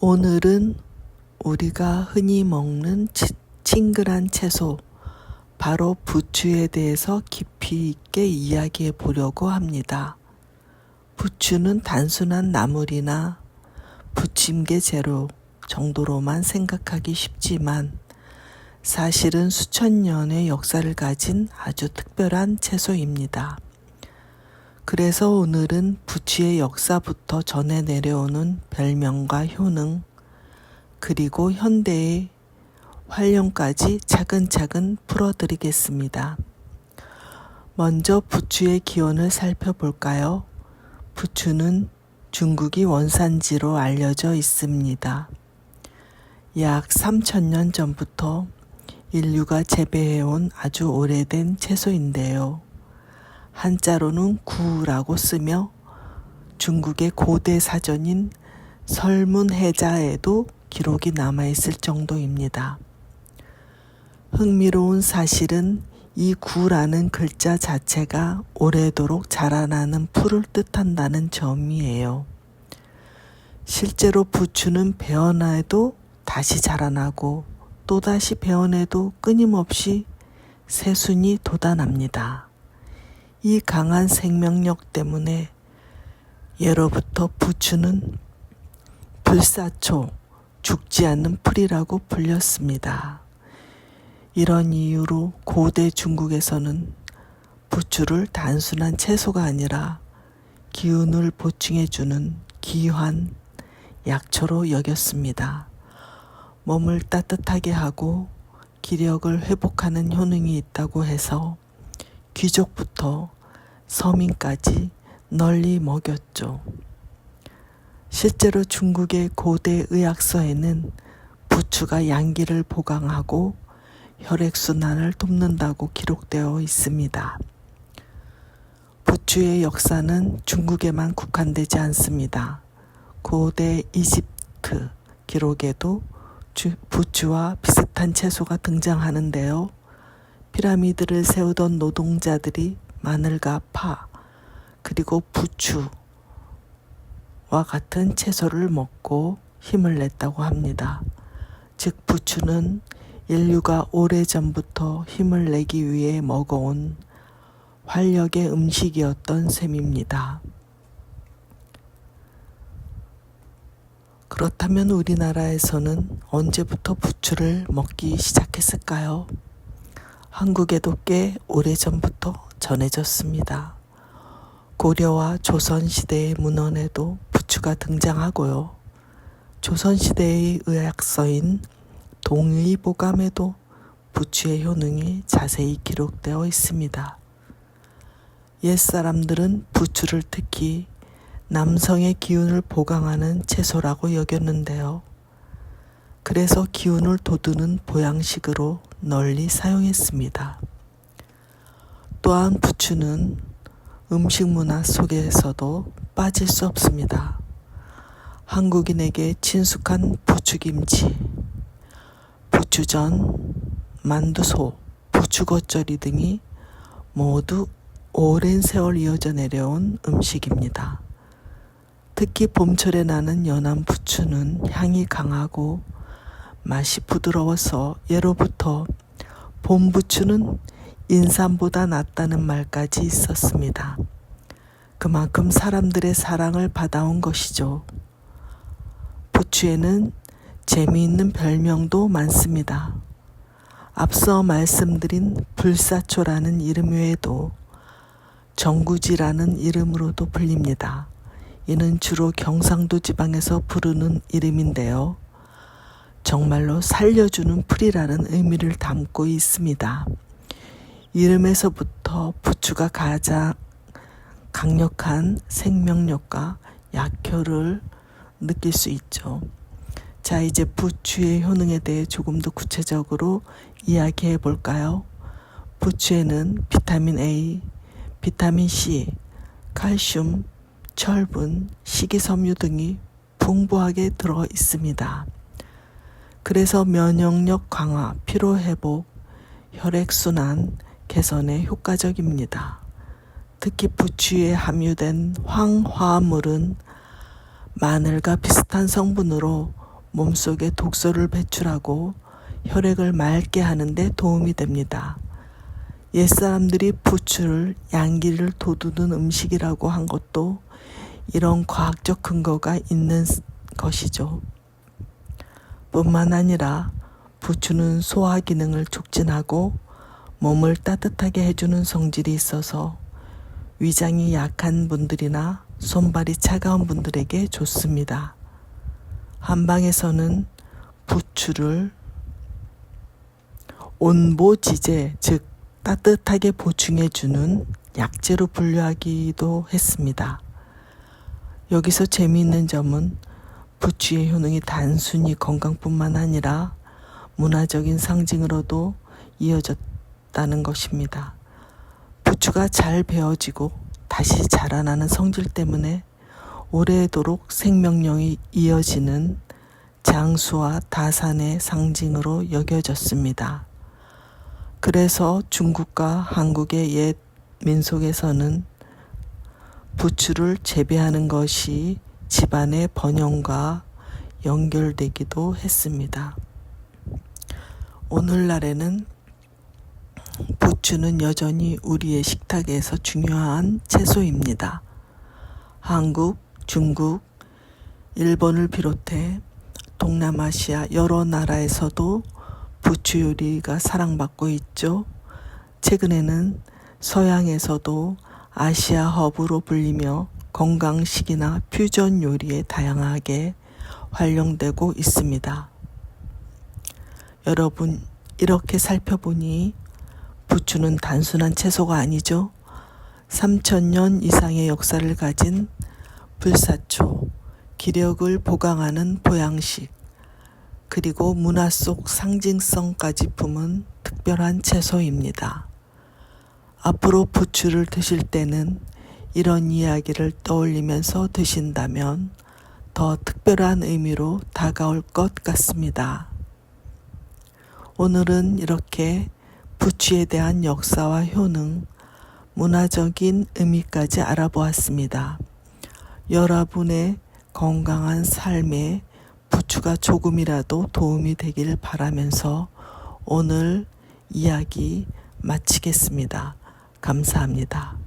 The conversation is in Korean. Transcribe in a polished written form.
오늘은 우리가 흔히 먹는 싱글한 채소, 바로 부추에 대해서 깊이 있게 이야기해 보려고 합니다. 부추는 단순한 나물이나 부침개 재료 정도로만 생각하기 쉽지만 사실은 수천 년의 역사를 가진 아주 특별한 채소입니다. 그래서 오늘은 부추의 역사부터 전해 내려오는 별명과 효능, 그리고 현대의 활용까지 차근차근 풀어드리겠습니다. 먼저 부추의 기원을 살펴볼까요? 부추는 중국이 원산지로 알려져 있습니다. 약 3,000년 전부터 인류가 재배해온 아주 오래된 채소인데요. 한자로는 구라고 쓰며 중국의 고대 사전인 설문해자에도 기록이 남아있을 정도입니다. 흥미로운 사실은 이 구라는 글자 자체가 오래도록 자라나는 풀을 뜻한다는 점이에요. 실제로 부추는 베어내도 다시 자라나고 또다시 베어내도 끊임없이 새순이 돋아납니다. 이 강한 생명력 때문에 예로부터 부추는 불사초, 죽지 않는 풀이라고 불렸습니다. 이런 이유로 고대 중국에서는 부추를 단순한 채소가 아니라 기운을 보충해주는 귀한 약초로 여겼습니다. 몸을 따뜻하게 하고 기력을 회복하는 효능이 있다고 해서 귀족부터 서민까지 널리 먹였죠. 실제로 중국의 고대 의학서에는 부추가 양기를 보강하고 혈액순환을 돕는다고 기록되어 있습니다. 부추의 역사는 중국에만 국한되지 않습니다. 고대 이집트 기록에도 부추와 비슷한 채소가 등장하는데요. 피라미드를 세우던 노동자들이 마늘과 파, 그리고 부추와 같은 채소를 먹고 힘을 냈다고 합니다. 즉 부추는 인류가 오래전부터 힘을 내기 위해 먹어온 활력의 음식이었던 셈입니다. 그렇다면 우리나라에서는 언제부터 부추를 먹기 시작했을까요? 한국에도 꽤 오래전부터 전해졌습니다. 고려와 조선시대의 문헌에도 부추가 등장하고요. 조선시대의 의학서인 동의보감에도 부추의 효능이 자세히 기록되어 있습니다. 옛사람들은 부추를 특히 남성의 기운을 보강하는 채소라고 여겼는데요. 그래서 기운을 돋우는 보양식으로 널리 사용했습니다. 또한 부추는 음식 문화 속에서도 빠질 수 없습니다. 한국인에게 친숙한 부추김치, 부추전, 만두소, 부추겉절이 등이 모두 오랜 세월 이어져 내려온 음식입니다. 특히 봄철에 나는 연한 부추는 향이 강하고 맛이 부드러워서 예로부터 봄 부추는 인삼보다 낫다는 말까지 있었습니다. 그만큼 사람들의 사랑을 받아온 것이죠. 부추에는 재미있는 별명도 많습니다. 앞서 말씀드린 불사초라는 이름 외에도 정구지라는 이름으로도 불립니다. 이는 주로 경상도 지방에서 부르는 이름인데요. 정말로 살려주는 풀이라는 의미를 담고 있습니다. 이름에서부터 부추가 가장 강력한 생명력과 약효를 느낄 수 있죠. 자, 이제 부추의 효능에 대해 조금 더 구체적으로 이야기해 볼까요? 부추에는 비타민 A, 비타민 C, 칼슘, 철분, 식이섬유 등이 풍부하게 들어 있습니다. 그래서 면역력 강화, 피로회복, 혈액순환 개선에 효과적입니다. 특히 부추에 함유된 황화물은 마늘과 비슷한 성분으로 몸속에 독소를 배출하고 혈액을 맑게 하는 데 도움이 됩니다. 옛사람들이 부추를 양기를 돋우는 음식이라고 한 것도 이런 과학적 근거가 있는 것이죠. 뿐만 아니라 부추는 소화 기능을 촉진하고 몸을 따뜻하게 해주는 성질이 있어서 위장이 약한 분들이나 손발이 차가운 분들에게 좋습니다. 한방에서는 부추를 온보지제, 즉 따뜻하게 보충해주는 약재로 분류하기도 했습니다. 여기서 재미있는 점은 부추의 효능이 단순히 건강뿐만 아니라 문화적인 상징으로도 이어졌다는 것입니다. 부추가 잘 베어지고 다시 자라나는 성질 때문에 오래도록 생명력이 이어지는 장수와 다산의 상징으로 여겨졌습니다. 그래서 중국과 한국의 옛 민속에서는 부추를 재배하는 것이 집안의 번영과 연결되기도 했습니다. 오늘날에는 부추는 여전히 우리의 식탁에서 중요한 채소입니다. 한국, 중국, 일본을 비롯해 동남아시아 여러 나라에서도 부추 요리가 사랑받고 있죠. 최근에는 서양에서도 아시아 허브로 불리며 건강식이나 퓨전 요리에 다양하게 활용되고 있습니다. 여러분, 이렇게 살펴보니 부추는 단순한 채소가 아니죠. 3,000년 이상의 역사를 가진 불사초, 기력을 보강하는 보양식, 그리고 문화 속 상징성까지 품은 특별한 채소입니다. 앞으로 부추를 드실 때는 이런 이야기를 떠올리면서 드신다면 더 특별한 의미로 다가올 것 같습니다. 오늘은 이렇게 부추에 대한 역사와 효능, 문화적인 의미까지 알아보았습니다. 여러분의 건강한 삶에 부추가 조금이라도 도움이 되길 바라면서 오늘 이야기 마치겠습니다. 감사합니다.